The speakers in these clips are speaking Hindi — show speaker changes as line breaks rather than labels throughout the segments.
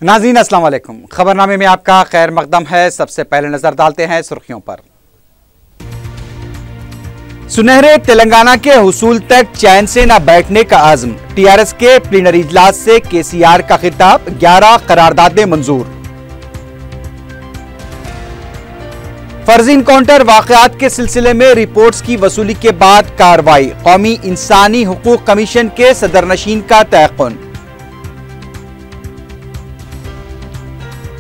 नाज़रीन अस्सलाम वालेकुम। खबरनामे में आपका खैर मकदम है। सबसे पहले नजर डालते हैं सुर्खियों पर। सुनहरे तेलंगाना के हुसूल तक चैन से न बैठने का आज़म। टीआरएस के प्लीनरी इजलास से केसीआर का खिताब, 11 करारदादें मंजूर। फर्जी इनकाउंटर वाकयात के सिलसिले में रिपोर्ट्स की वसूली के बाद कार्रवाई। कौमी इंसानी हुकूक कमीशन के सदरनशीन का तयक़ुन।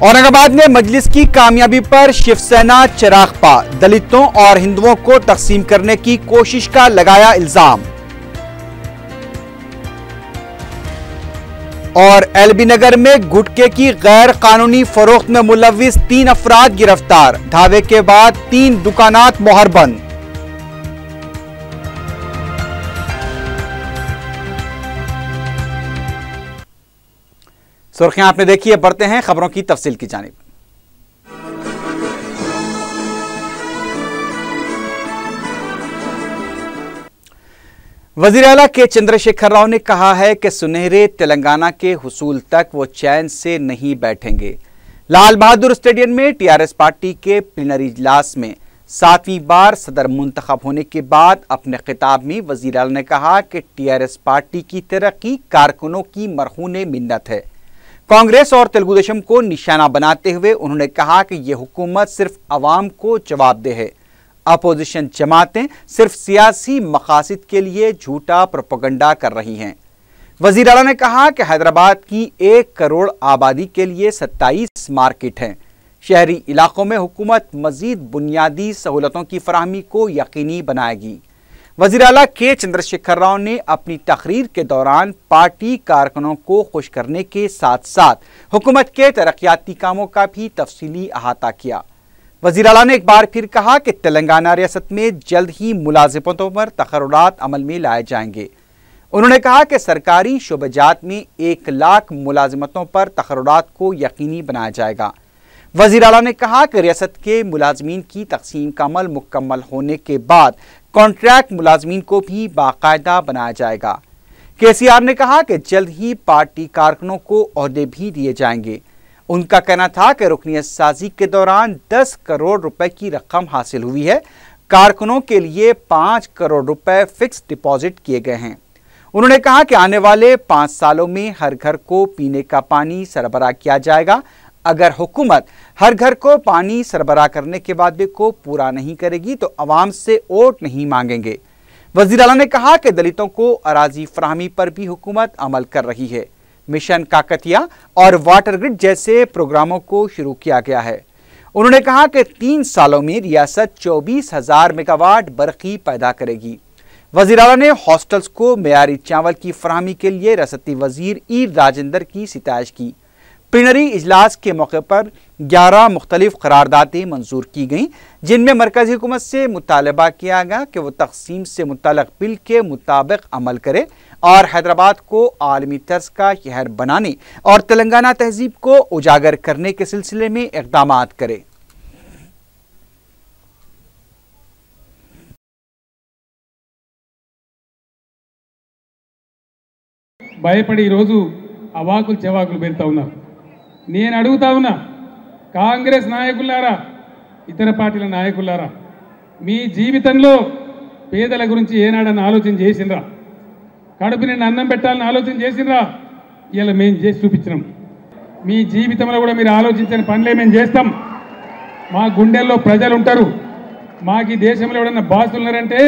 औरंगाबाद में मजलिस की कामयाबी पर शिवसेना चिरागपा। दलितों और हिंदुओं को तकसीम करने की कोशिश का लगाया इल्जाम। और एलबी नगर में गुटखे की गैर कानूनी फरोख्त में मुलव्विस 3 अफराद गिरफ्तार। धावे के बाद 3 दुकानात मोहर बंद। सुर्खियां आपने देखी है, बढ़ते हैं खबरों की तफसील की जानिब। वजीर आला के चंद्रशेखर राव ने कहा है कि सुनहरे तेलंगाना के हुसूल तक वो चैन से नहीं बैठेंगे। लाल बहादुर स्टेडियम में टीआरएस पार्टी के प्लीनरी इजलास में 7वीं बार सदर मुंतखब होने के बाद अपने खिताब में वजीर आला ने कहा कि टीआरएस पार्टी की तरक्की कारकुनों की मरहून मिन्नत है। कांग्रेस और तेलुगु देशम को निशाना बनाते हुए उन्होंने कहा कि यह हुकूमत सिर्फ अवाम को जवाबदेह है। अपोजिशन जमातें सिर्फ सियासी मकासद के लिए झूठा प्रोपेगेंडा कर रही हैं। वजीर आला ने कहा कि हैदराबाद की 1 करोड़ आबादी के लिए 27 मार्केट हैं। शहरी इलाकों में हुकूमत मजीद बुनियादी सहूलतों की फराहमी को यकीनी बनाएगी। वज़ीर आला के चंद्रशेखर राव ने अपनी तकरीर के दौरान पार्टी कारकुनों को खुश करने के साथ साथ हुकूमत के तरक्याती कामों का भी तफसीली अहाता किया। वज़ीर आला ने एक बार फिर कहा कि तेलंगाना रियासत में जल्द ही मुलाजिमतों पर तकर्रुरात अमल में लाए जाएंगे। उन्होंने कहा कि सरकारी शोबजात में 1 लाख मुलाजिमतों पर तकर्रुरात को यकीनी बनाया जाएगा। वज़ीर आला ने कहा कि रियासत के मुलाजमीन की तकसीम का अमल मुकम्मल होने के बाद कॉन्ट्रैक्ट मुलाजमीन को भी बाकायदा बनाया जाएगा। केसीआर ने कहा कि जल्द ही पार्टी कारकुनों को ओहदे भी दिए जाएंगे। उनका कहना था कि रुकनियत साजी के दौरान 10 करोड़ रुपए की रकम हासिल हुई है। कारकुनों के लिए 5 करोड़ रुपए फिक्स डिपॉजिट किए गए हैं। उन्होंने कहा कि आने वाले 5 सालों में हर घर को पीने का पानी सरबराह किया जाएगा। अगर हुकूमत हर घर को पानी सरबराह करने के वादे को पूरा नहीं करेगी तो अवाम से वोट नहीं मांगेंगे। वज़ीर आला ने कहा कि दलितों को अराजी फराहमी पर भी हुकूमत अमल कर रही है। मिशन काकतिया और वाटर ग्रिड जैसे प्रोग्रामों को शुरू किया गया है। उन्होंने कहा कि 3 सालों में रियासत 24,000 मेगावाट बरक़ी पैदा करेगी। वज़ीर आला ने हॉस्टल्स को मेयारी चावल की फराहमी के लिए रियासती वजीर ई राजेंद्र की सिताइश की। प्लीनरी इजलास के मौके पर 11 मुख्तलिफ करारदादें मंजूर की गईं, जिनमें मरकजी हुकूमत से मुतालबा किया गया कि वह तकसीम से मुतल्लक बिल के मुताबिक अमल करे और हैदराबाद को आलमी तर्ज का शहर बनाने और तेलंगाना तहजीब को उजागर करने के सिलसिले में इक़दामात करे।
భయపడి ఈరోజు అవాకులు చెవాకులు పెడతా ఉన్నారు. నేను అడుగుతా ఉన్నా, కాంగ్రెస్ నాయకులారా, ఇతర పార్టీల నాయకులారా, మీ జీవితంలో పేదల గురించి ఏనాడని ఆలోచన చేసినరా? కడుపు నిండా అన్నం పెట్టాలని ఆలోచన చేసినరా? ఇలా మేము చేసి చూపించినాం. మీ జీవితంలో కూడా మీరు ఆలోచించిన పనులే మేము చేస్తాం. మా గుండెల్లో ప్రజలు ఉంటారు. మాకు ఈ దేశంలో ఎవడన్నా బాసులు ఉన్నారంటే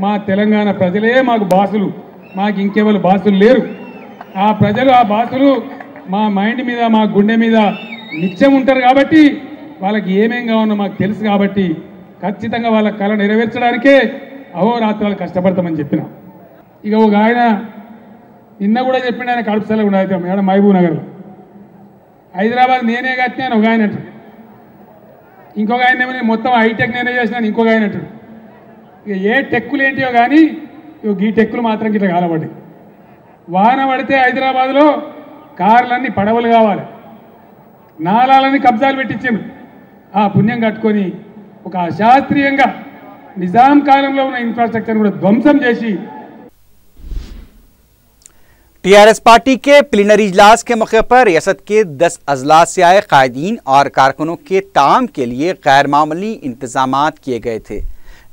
మా తెలంగాణ ప్రజలే మాకు బాసులు. మాకు ఇంకెవరు బాసులు లేరు. ఆ ప్రజలు, ఆ బాసులు మా మైండ్ మీద, మా గుండె మీద నిత్యం ఉంటారు కాబట్టి వాళ్ళకి ఏమేం కావాలో మాకు తెలుసు కాబట్టి ఖచ్చితంగా వాళ్ళ కళ నెరవేర్చడానికే అహోరాత్రాలు కష్టపడతామని చెప్పిన. ఇక ఒక ఆయన నిన్న కూడా చెప్పిండు, ఆయన కడుపు సెలవు కూడా అయితే మేడం మహబూబ్ నగర్లో హైదరాబాద్ నేనే కట్టినాను ఒక ఆయన అంటాడు. ఇంకొక ఆయన ఏమో మొత్తం హైటెక్ నేనే చేసినాను ఇంకొక ఆయన అంటాడు. ఇక ఏ టెక్కులు ఏంటియో కానీ ఈ టెక్కులు మాత్రం ఇట్లా కాలబడ్డాయి. వాన పడితే హైదరాబాద్లో కార్లన్నీ పడవలు కావాలి, నాలాలని కబ్జాలు పెట్టించారు. ఆ పుణ్యం కట్టుకొని ఒక అశాస్త్రీయంగా నిజాం కాలంలో ఉన్న ఇన్ఫ్రాస్ట్రక్చర్ కూడా ధ్వంసం చేసి
टीआरएस पार्टी के प्लीनरी इजलास के मौके पर रियासत के 10 अजला से आए कायदीन और कारकुनों के ताम के लिए गैर मामूली इंतजामात किए गए थे।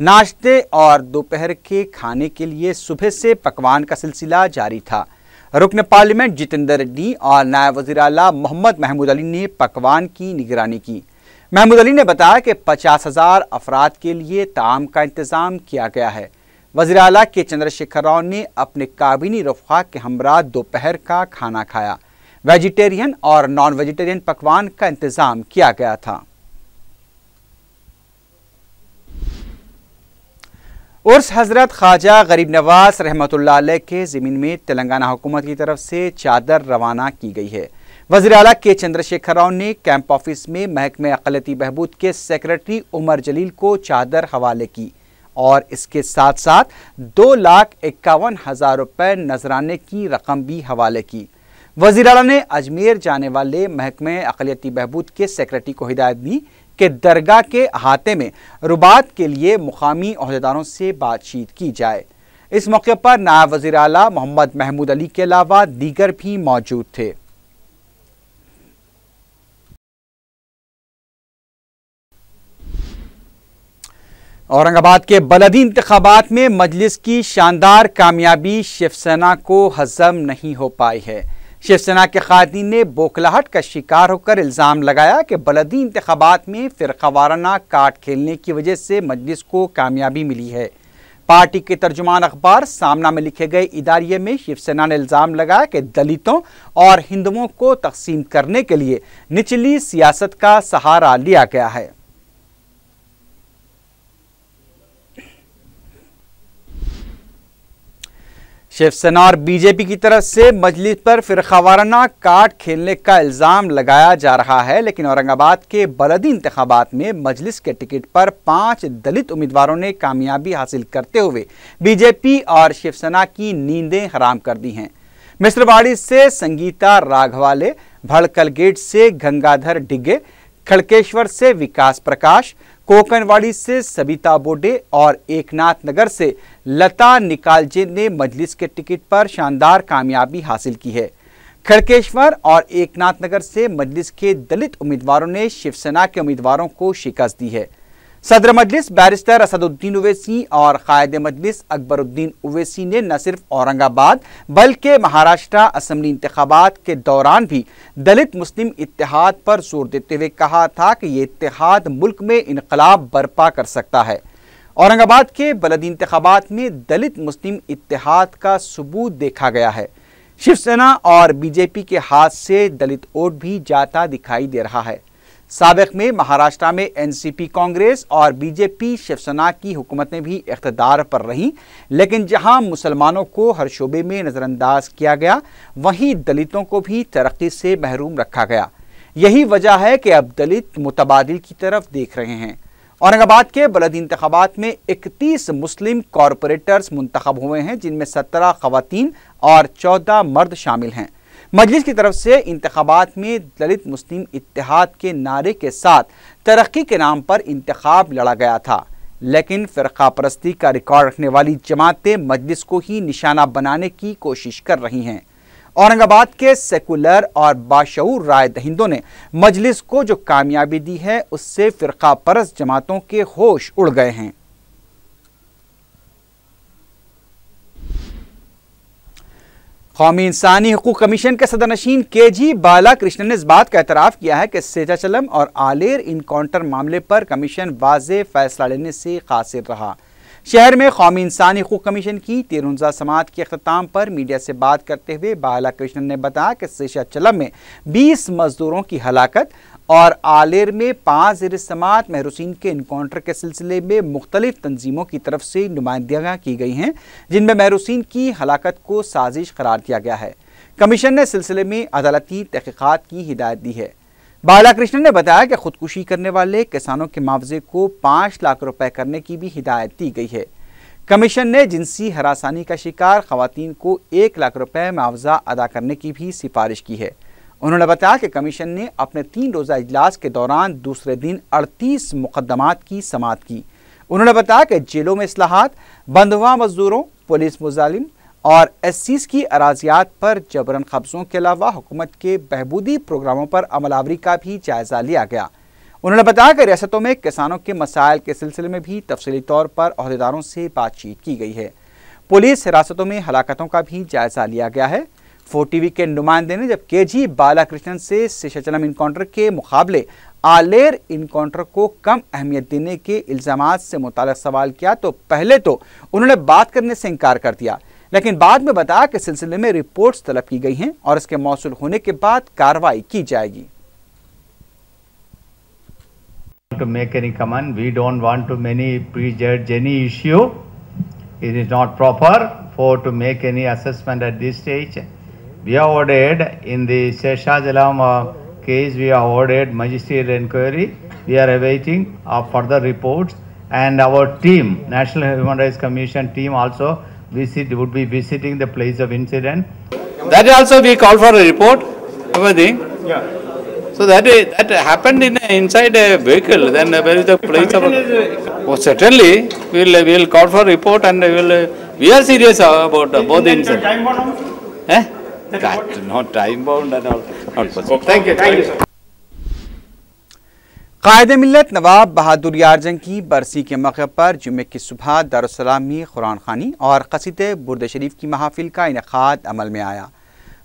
नाश्ते और दोपहर के खाने के लिए सुबह से पकवान का सिलसिला जारी था। रुकन पार्लियामेंट जितेंद्र रेड्डी और नायब वज़ीर आला मोहम्मद महमूद अली ने पकवान की निगरानी की। महमूद अली ने बताया कि 50,000 अफराद के लिए ताम का इंतजाम किया गया है। वज़ीर आला के चंद्रशेखर राव ने अपने काबीनी रफ़ा के हमरा दोपहर का खाना खाया। वेजिटेरियन और नॉन वेजिटेरियन पकवान का इंतजाम किया गया था। उर्स हजरत ख्वाजा गरीब नवाज रहमतुल्लाह अलैह के ज़मीन में तेलंगाना हुकूमत की तरफ से चादर रवाना की गई है। वज़ीर आला के चंद्रशेखर राव ने कैंप ऑफिस में महकमे अक़लियती बहबूद के सेक्रेटरी उमर जलील को चादर हवाले की और इसके साथ साथ 2,51,000 रुपये नजराने की रकम भी हवाले की। वज़ीर आला ने अजमेर जाने वाले महकमे अक़लियती बहबूद के सेक्रेटरी को हिदायत दी कि दरगाह के अहाते में रुबात के लिए मुकामी ओहदेदारों से बातचीत की जाए। इस मौके पर नायब वज़ीर आला मोहम्मद महमूद अली के अलावा दीगर भी मौजूद थे। औरंगाबाद के बलदी इंतखाबात में मजलिस की शानदार कामयाबी शिवसेना को हजम नहीं हो पाई है। शिवसेना के कायदीन ने बौखलाहट का शिकार होकर इल्ज़ाम लगाया कि बलदी इंतखाबात में फ़िरक़ावाराना कार्ड खेलने की वजह से मजलिस को कामयाबी मिली है। पार्टी के तर्जुमान अखबार सामना में लिखे गए इदारिये में शिवसेना ने इल्ज़ाम लगाया कि दलितों और हिंदुओं को तकसीम करने के लिए निचली सियासत का सहारा लिया गया है। शिवसेना और बीजेपी की तरफ से मजलिस पर फ़िरक़ावाराना कार्ड खेलने का इल्ज़ाम लगाया जा रहा है, लेकिन औरंगाबाद के बलदी इंतखाबात में मजलिस के टिकट पर 5 दलित उम्मीदवारों ने कामयाबी हासिल करते हुए बीजेपी और शिवसेना की नींदें हराम कर दी हैं। मिस्रवाड़ी से संगीता राघवाले, भड़कल गेट से गंगाधर डिग्गे, खड़केश्वर से विकास प्रकाश, कोकनवाड़ी से सबिता बोडे और एकनाथ नगर से लता निकालजे ने मजलिस के टिकट पर शानदार कामयाबी हासिल की है। खड़केश्वर और एकनाथ नगर से मजलिस के दलित उम्मीदवारों ने शिवसेना के उम्मीदवारों को शिकस्त दी है। सदर मजलिस बैरिस्टर असदुद्दीन ओवैसी और कायदे मजलिस अकबरुद्दीन ओवैसी ने न सिर्फ औरंगाबाद बल्कि महाराष्ट्र असेंबली इंतखाबात के दौरान भी दलित मुस्लिम इत्तेहाद पर जोर देते हुए कहा था कि ये इत्तेहाद मुल्क में इनकलाब बर्पा कर सकता है। औरंगाबाद के बलदी इंतखाबात में दलित मुस्लिम इत्तेहाद का सबूत देखा गया है। शिवसेना और बीजेपी के हाथ से दलित वोट भी जाता दिखाई दे रहा है। साबिक में महाराष्ट्र में एनसीपी कांग्रेस और बीजेपी शिवसेना की हुकूमतें भी इख्तिदार पर रहीं, लेकिन जहां मुसलमानों को हर शोबे में नज़रअंदाज किया गया, वहीं दलितों को भी तरक्की से महरूम रखा गया। यही वजह है कि अब दलित मुतबादिल की तरफ देख रहे हैं। औरंगाबाद के बलदी इंतखाबात में 31 मुस्लिम कॉरपोरेटर्स मुंतखब हुए हैं, जिनमें 17 खवातीन और 14 मर्द शामिल हैं। मजलिस की तरफ से इंतखाबात में दलित मुस्लिम इत्तेहाद के नारे के साथ तरक्की के नाम पर इंतखाब लड़ा गया था, लेकिन फ़िरक़ा परस्ती का रिकॉर्ड रखने वाली जमातें मजलिस को ही निशाना बनाने की कोशिश कर रही हैं। औरंगाबाद के सेकुलर और बाशऊर राय दहिंदों ने मजलिस को जो कामयाबी दी है, उससे फ़िरक़ा परस्त जमातों के होश उड़ गए हैं। कौमी इंसानी हकूक़ कमीशन के सदरनशीन KG बालाकृष्णन ने इस बात का एतराफ़ किया है कि सेजाचलम और आलेर इनकाउंटर मामले पर कमीशन वाज़ेह फैसला लेने से कासिर रहा। शहर में कौमी इंसानी हकूक़ कमीशन की 13 समात के अख्ताम पर मीडिया से बात करते हुए बालाकृष्णन ने बताया कि सेजाचलम में 20 मजदूरों की हलाकत और आलेर में 5 ज़ेर-ए-समात महरूसीन के इनकाउंटर के सिलसिले में मुख्तलिफ तंजीमों की तरफ से नुमाइंदगियाँ की गई हैं, जिनमें महरूसीन की हलाकत को साजिश करार दिया गया है। कमीशन ने सिलसिले में अदालती तहक़ीक़ात की हिदायत दी है। बालाकृष्णन ने बताया कि खुदकुशी करने वाले किसानों के मुआवजे को 5 लाख रुपए करने की भी हिदायत दी गई है। कमीशन ने जिनसी हरासानी का शिकार खवातीन को 1 लाख रुपए मुआवजा अदा करने की भी सिफारिश की है। उन्होंने बताया कि कमीशन ने अपने 3 रोज़ा इजलास के दौरान दूसरे दिन 38 मुकदमात की समाअत की। उन्होंने बताया कि जेलों में इस्लाहात, बंधुआ मजदूरों, पुलिस मुजालिम और एससीज की अराजियात पर जबरन कब्जों के अलावा हुकूमत के बहबूदी प्रोग्रामों पर अमलावरी का भी जायजा लिया गया। उन्होंने बताया कि रियासतों में किसानों के मसाइल के सिलसिले में भी तफसीली तौर पर अहदेदारों से बातचीत की गई है। पुलिस हिरासतों में हलाकतों का भी जायजा लिया गया है। 4TV के नुमाइंदे ने जब केजी बालाकृष्णन से शेषाचलम इनकाउंटर के मुकाबले आलेर इनकाउंटर को कम अहमियत देने के इल्जामात से मुताल्लिक सवाल किया तो पहले तो उन्होंने बात करने से इनकार कर दिया, लेकिन बाद में बताया कि सिलसिले में रिपोर्ट्स तलब की गई हैं और इसके मौसूल होने के बाद कार्रवाई की जाएगी।
To make any comment, we don't want to prejudge any issue. It is not proper to make any assessment at this stage. We have ordered in the Seshajalam case, we have ordered magistrate inquiry. We are awaiting further reports, and our team, National Human Rights Commission team, also would be visiting the place of incident.
That also we call for a report, everything.
Yeah.
So that happened inside a vehicle. Then where is the place of? Oh, certainly we will call for a report, and we are serious about both the incidents. That not time bound and all. Not possible.
Thank you. Thank you, sir.
कायदे मिल्लत नवाब बहादुर यार जंग की बरसी के मौके पर जुम्मे की सुबह दारुस्सलाम में कुरान खानी और क़सीदे बुर्द शरीफ की महफिल का इनेकाद अमल में आया।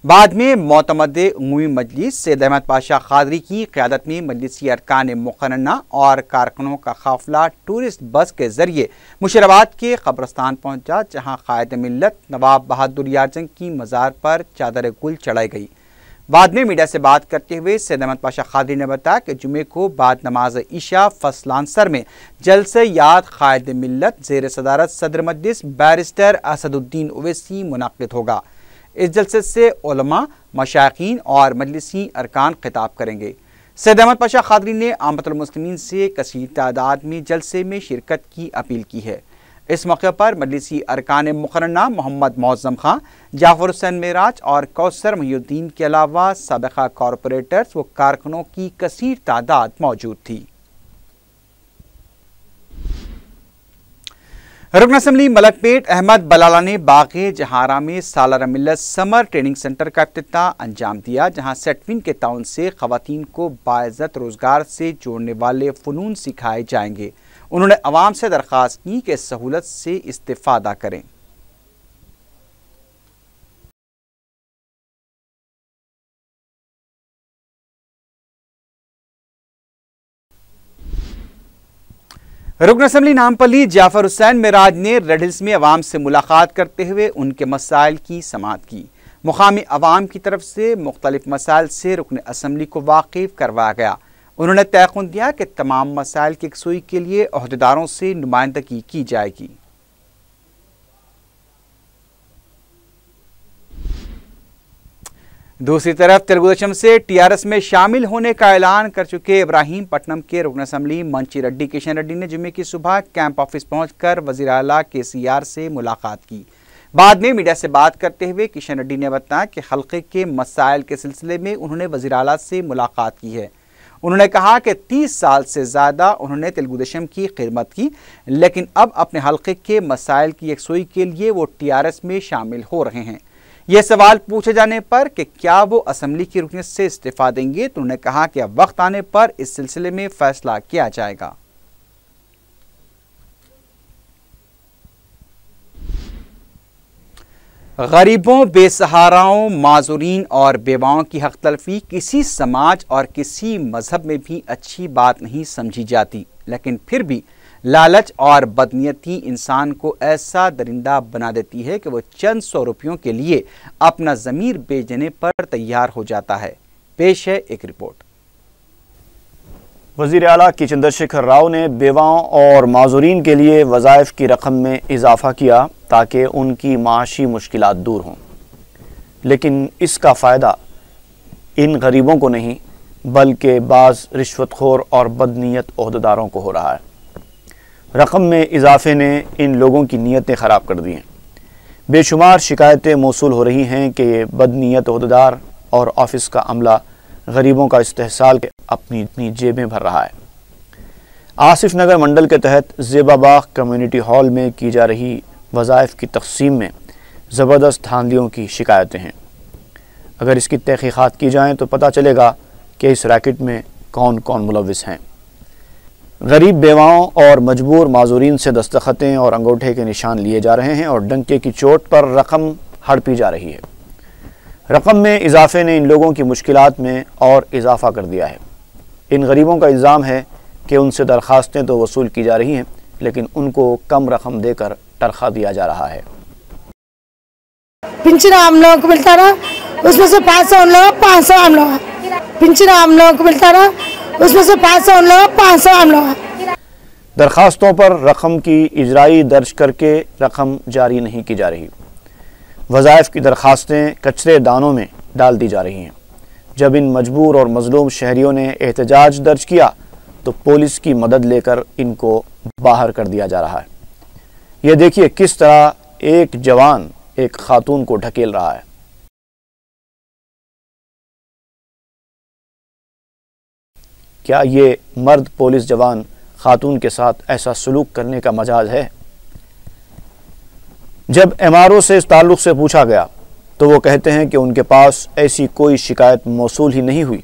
बाद में मोतमद उमूमी मजलिस सैयद अहमद पाशा कादरी की क़यादत में मजलिसी अरकान मुक़र्रना और कारकुनों का काफ़िला टूरिस्ट बस के ज़रिए मुशीराबाद के कब्रस्तान पहुँचा, जहाँ कायदे मिल्लत नवाब बहादुर यार जंग की मज़ार पर चादर गुल चढ़ाई गई। बाद में मीडिया से बात करते हुए सैयद अहमद पाशा कादरी ने बताया कि जुमे को बाद नमाज इशा फसलांसर में जलसे याद कायदे मिल्लत ज़ेर सदारत सदर मजलिस बैरिस्टर असदुद्दीन ओवैसी मुनाक़िद होगा। इस जलसे से उलमा, मशाइखीन और मजलिसी अरकान खिताब करेंगे। सैयद अहमद पाशा कादरी ने आमतुल मुस्लिमीन से कसीर तादाद में जलसे में शिरकत की अपील की है। इस मौके पर मजलिसी अरकान मुक़र्रना मोहम्मद मौज़म खां, जाफ़र हुसैन मेराज और कौसर मुहिउद्दीन के अलावा साबिक़ा कॉरपोरेटर्स व कारकुनों की कसीर तादाद मौजूद थी। रुकन असम्बली मलकपेट अहमद बलाला ने बाग़े जहारा में सालाना मिल्लत समर ट्रेनिंग सेंटर का इफ्तिताह अंजाम दिया, जहां सेटविन के ताउन से ख़वातीन को बाइज़्ज़त रोज़गार से जोड़ने वाले फ़नून सिखाए जाएंगे। उन्होंने अवाम से दरख्वास्त की कि सहूलत से इस्तिफ़ादा करें। रुकन असम्बली नामपल्ली जाफ़र हुसैन मेराज ने रेड हिल्स में अवाम से मुलाकात करते हुए उनके मसाइल की समाअत की। मुकामी अवाम की तरफ से मुख्तलिफ मसाइल से रुकन असम्बली को वाकिफ करवाया गया। उन्होंने तयक़ुन दिया कि तमाम मसाइल की यकसुई के लिए अहदेदारों से नुमाइंदगी की जाएगी। दूसरी तरफ तेलुगुदेशम से टीआरएस में शामिल होने का ऐलान कर चुके इब्राहिम पट्टनम के रुकन असम्बली मंची रेड्डी किशन रेड्डी ने जुम्मे की सुबह कैंप ऑफिस पहुंचकर वज़ीर आला केसीआर से मुलाकात की। बाद में मीडिया से बात करते हुए किशन रेड्डी ने बताया कि हल्के के मसाइल के सिलसिले में उन्होंने वज़ीर आला से मुलाकात की है। उन्होंने कहा कि 30 साल से ज़्यादा उन्होंने तेलुगुदेशम की खिदमत की, लेकिन अब अपने हल्के के मसाइल की यकसुई के लिए वो टीआरएस में शामिल हो रहे हैं। यह सवाल पूछे जाने पर कि क्या वो असम्बली की रुकनीत से इस्तीफा देंगे, तो उन्होंने कहा कि अब वक्त आने पर इस सिलसिले में फैसला किया जाएगा। गरीबों, बेसहाराओं, माजूरीन और बेवाओं की हक तलफी किसी समाज और किसी मजहब में भी अच्छी बात नहीं समझी जाती, लेकिन फिर भी लालच और बदनीयती इंसान को ऐसा दरिंदा बना देती है कि वो चंद 100 रुपयों के लिए अपना ज़मीर बेचने पर तैयार हो जाता है। पेश है एक रिपोर्ट।
वज़ीर आला के चंद्रशेखर राव ने बेवाओं और माजूरीन के लिए वज़ाइफ की रकम में इजाफ़ा किया ताकि उनकी माशी मुश्किलात दूर हों, लेकिन इसका फ़ायदा इन गरीबों को नहीं बल्कि बाज़ रिश्वतखोर और बदनीयत ओहदेदारों को हो रहा है। रकम में इजाफे ने इन लोगों की नीयतें ख़राब कर दी हैं। बेशुमार शिकायतें मौसूल हो रही हैं कि ये बदनीयत ओहदेदार और ऑफिस का अमला गरीबों का इस्तेहसाल अपनी जेबें भर रहा है। आसिफ नगर मंडल के तहत ज़ेबाबाग कम्युनिटी हॉल में की जा रही वज़ाइफ की तक़सीम में ज़बरदस्त धांधलियों की शिकायतें हैं। अगर इसकी तहकीकात की जाएँ तो पता चलेगा कि इस रैकेट में कौन कौन मुलविस हैं। गरीब बेवाओं और मजबूर माजूरीन से दस्तखतें और अंगूठे के निशान लिए जा रहे हैं और डंके की चोट पर रकम हड़पी जा रही है। रकम में इजाफे ने इन लोगों की मुश्किलात में और इजाफा कर दिया है। इन गरीबों का इल्ज़ाम है कि उनसे दरख्वास्तें तो वसूल की जा रही हैं, लेकिन उनको कम रकम देकर तनख्वाह दिया जा रहा है।
पिंचन हम लोगों को मिलता रहा, उसमें से 500 उन लोगों, 500 हम लोग। पिंचन हम लोगों को मिलता रहा, उसमें से 500 उन लोगों, 500 हम लोग।
दरख्वास्तों पर रकम की इजराई दर्ज करके रकम जारी नहीं की जा रही। वज़ाइफ की दरख्वास्तें कचरे दानों में डाल दी जा रही हैं। जब इन मजबूर और मजलूम शहरियों ने एहतजाज दर्ज किया तो पुलिस की मदद लेकर इनको बाहर कर दिया जा रहा है। यह देखिए किस तरह एक जवान एक खातून को ढकेल रहा है। क्या ये मर्द पुलिस जवान खातून के साथ ऐसा सलूक करने का मजाज है? जब एमआरओ से इस ताल्लुक से पूछा गया तो वो कहते हैं कि उनके पास ऐसी कोई शिकायत मौसूल ही नहीं हुई,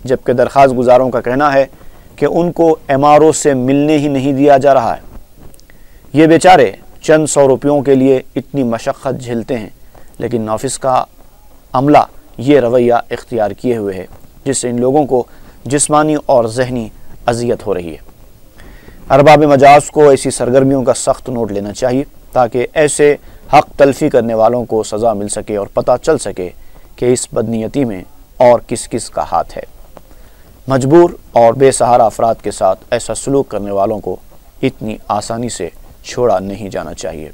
जबकि दरख्वास्त गुजारों का कहना है कि उनको एमआरओ से मिलने ही नहीं दिया जा रहा है। ये बेचारे चंद 100 रुपयों के लिए इतनी मशक्क़त झेलते हैं, लेकिन ऑफिस का अमला ये रवैया इख्तियार किए हुए है, जिससे इन लोगों को जिस्मानी और जहनी अजियत हो रही है। अरबाब मजाज को ऐसी सरगर्मियों का सख्त नोट लेना चाहिए ताकि ऐसे हक तलफी करने वालों को सज़ा मिल सके और पता चल सके कि इस बदनीयती में और किस किस का हाथ है। मजबूर और बेसहारा अफराद के साथ ऐसा सलूक करने वालों को इतनी आसानी से छोड़ा नहीं जाना चाहिए।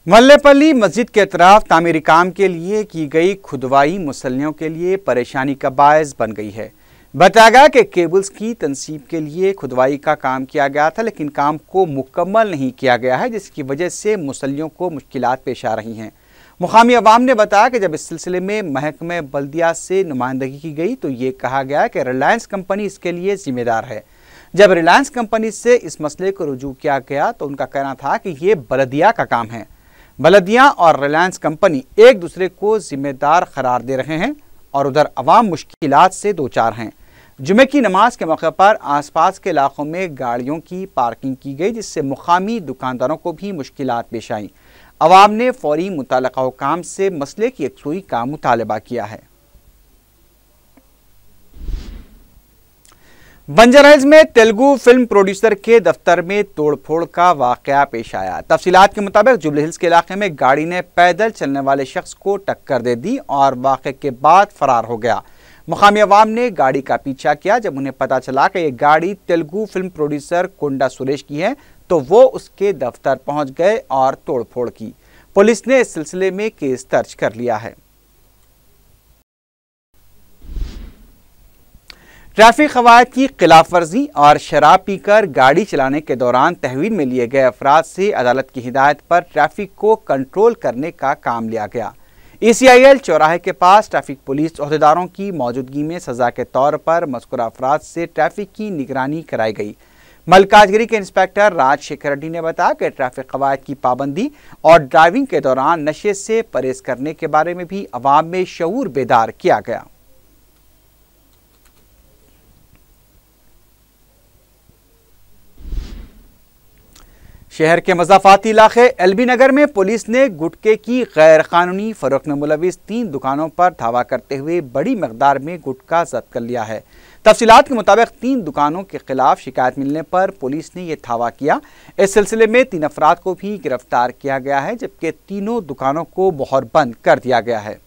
मल्लेपल्ली मस्जिद के अतराफ तामीरी काम के लिए की गई खुदवाई मुसल्लियों के लिए परेशानी का बायस बन गई है। बताया गया कि केबल्स की तनसीब के लिए खुदवाई का काम किया गया था, लेकिन काम को मुकम्मल नहीं किया गया है, जिसकी वजह से मुसल्लियों को मुश्किलात पेश आ रही हैं। मुकामी अवाम ने बताया कि जब इस सिलसिले में महकमे बल्दिया से नुमाइंदगी की गई तो ये कहा गया कि रिलायंस कंपनी इसके लिए जिम्मेदार है। जब रिलायंस कंपनी से इस मसले को रुजू किया गया तो उनका कहना था कि ये बलदिया का काम है। बलदिया और रिलायंस कंपनी एक दूसरे को जिम्मेदार करार दे रहे हैं और उधर अवाम मुश्किलात से दो चार हैं। जुमे की नमाज के मौके पर आसपास के इलाकों में गाड़ियों की पार्किंग की गई, जिससे मुकामी दुकानदारों को भी मुश्किलात पेश आईं। अवाम ने फौरी मुताल्लिका हुकाम से मसले की यकसुई का मुतालबा किया है। बंजर हिल्स में तेलुगु फिल्म प्रोड्यूसर के दफ्तर में तोड़फोड़ का वाकया पेश आया। तफसीलात के मुताबिक जुबली हिल्स के इलाके में गाड़ी ने पैदल चलने वाले शख्स को टक्कर दे दी और वाकये के बाद फरार हो गया। मुकामी अवाम ने गाड़ी का पीछा किया। जब उन्हें पता चला कि यह गाड़ी तेलुगु फिल्म प्रोड्यूसर कोंडा सुरेश की है तो वो उसके दफ्तर पहुंच गए और तोड़फोड़ की। पुलिस ने इस सिलसिले में केस दर्ज कर लिया है। ट्रैफिक कवायद की खिलाफ वर्जी और शराब पीकर गाड़ी चलाने के दौरान तहवील में लिए गए अफराद से अदालत की हिदायत पर ट्रैफिक को कंट्रोल करने का काम लिया गया। ECIL चौराहे के पास ट्रैफिक पुलिस ओहदेदारों की मौजूदगी में सजा के तौर पर मज़कूरा अफराद से ट्रैफिक की निगरानी कराई गई। मलकाजगिरी के इंस्पेक्टर राजशेखर रेड्डी ने बताया कि ट्रैफिक कवायद की पाबंदी और ड्राइविंग के दौरान नशे से परहेज करने के बारे में भी अवाम में शऊर बेदार किया गया। शहर के मज़ाफ़ाती इलाके LB नगर में पुलिस ने गुटखे की गैर कानूनी फरोख्त में मुलविस 3 दुकानों पर धावा करते हुए बड़ी मकदार में गुटखा जब्त कर लिया है। तफसीलात के मुताबिक 3 दुकानों के खिलाफ शिकायत मिलने पर पुलिस ने यह धावा किया। इस सिलसिले में 3 अफराद को भी गिरफ्तार किया गया है, जबकि तीनों दुकानों को मोहर बंद कर दिया गया है।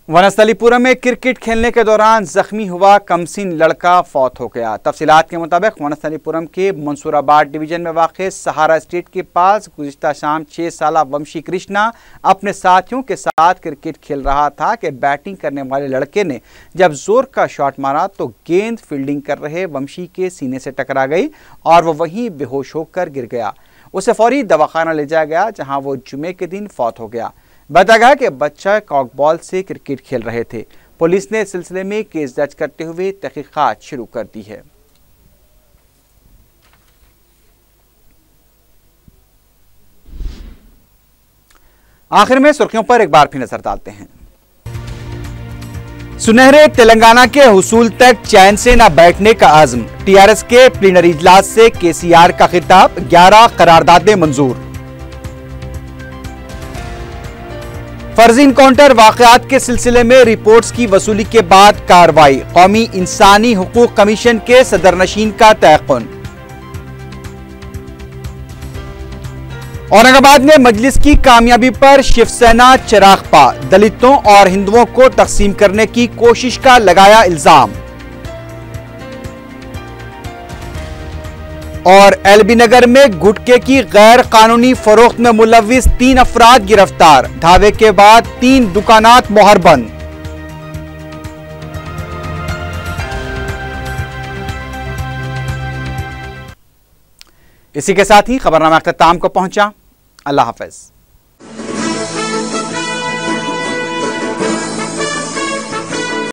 वनस्थलीपुरम में क्रिकेट खेलने के दौरान जख्मी हुआ कमसिन लड़का फौत हो गया। तफसीलात के मुताबिक वनस्थलीपुरम के मंसूराबाद डिवीजन में वाक़ सहारा स्टेट के पास गुज़िश्ता शाम 6 साला वंशी कृष्णा अपने साथियों के साथ क्रिकेट खेल रहा था कि बैटिंग करने वाले लड़के ने जब जोर का शॉट मारा तो गेंद फील्डिंग कर रहे वंशी के सीने से टकरा गई और वह वहीं बेहोश होकर गिर गया। उसे फौरी दवाखाना ले जाया गया, जहाँ वो जुमे के दिन फौत हो गया। बताया गया कि बच्चा कॉकबॉल से क्रिकेट खेल रहे थे। पुलिस ने इस सिलसिले में केस दर्ज करते हुए तहकीकात शुरू कर दी है। आखिर में सुर्खियों पर एक बार फिर नजर डालते हैं। सुनहरे तेलंगाना के हुसूल तक चैन से न बैठने का आज़म, टीआरएस के प्लीनरी इजलास से केसीआर का खिताब, 11 करारदादें मंजूर। फर्जी इनकाउंटर वाकयात के सिलसिले में रिपोर्ट्स की वसूली के बाद कार्रवाई, कौमी इंसानी हुकूक कमीशन के सदरनशीन का तयक़ुन। औरंगाबाद में मजलिस की कामयाबी पर शिवसेना चिरागपा, दलितों और हिंदुओं को तकसीम करने की कोशिश का लगाया इल्जाम। और एलबी नगर में गुटखे की गैर कानूनी फरोख्त में मुलव्विस 3 अफराद गिरफ्तार, धावे के बाद 3 दुकानात मोहर बंद। इसी के साथ ही खबरनामा अख्ताम को पहुंचा। अल्लाह हाफ़िज़।